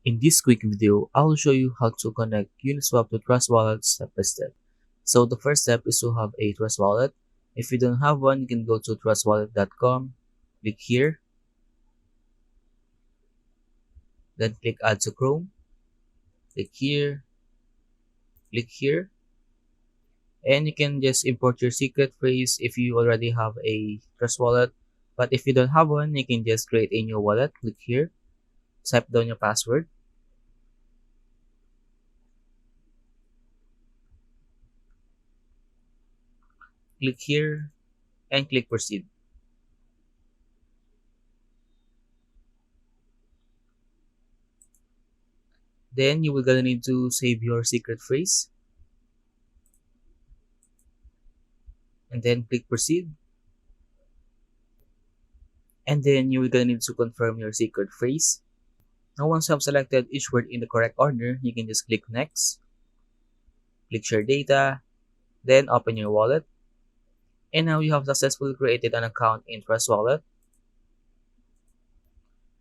In this quick video, I'll show you how to connect Uniswap to Trust Wallet step by step. So the first step is to have a Trust Wallet. If you don't have one, you can go to trustwallet.com, click here, then click add to Chrome, click here, and you can just import your secret phrase if you already have a Trust Wallet. But if you don't have one, you can just create a new wallet, click here, type down your password, click here, and click proceed. Then you will gonna need to save your secret phrase and then click proceed. And then you will gonna need to confirm your secret phrase. Now once you have selected each word in the correct order, you can just click next, click share data, then open your wallet. And now you have successfully created an account in Trust Wallet.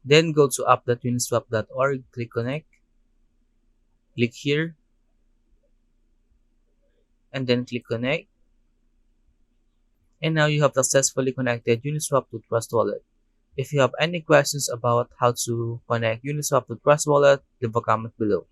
Then go to app.uniswap.org, click connect, click here, and then click connect. And now you have successfully connected Uniswap to Trust Wallet. If you have any questions about how to connect Uniswap to Trust Wallet, leave a comment below.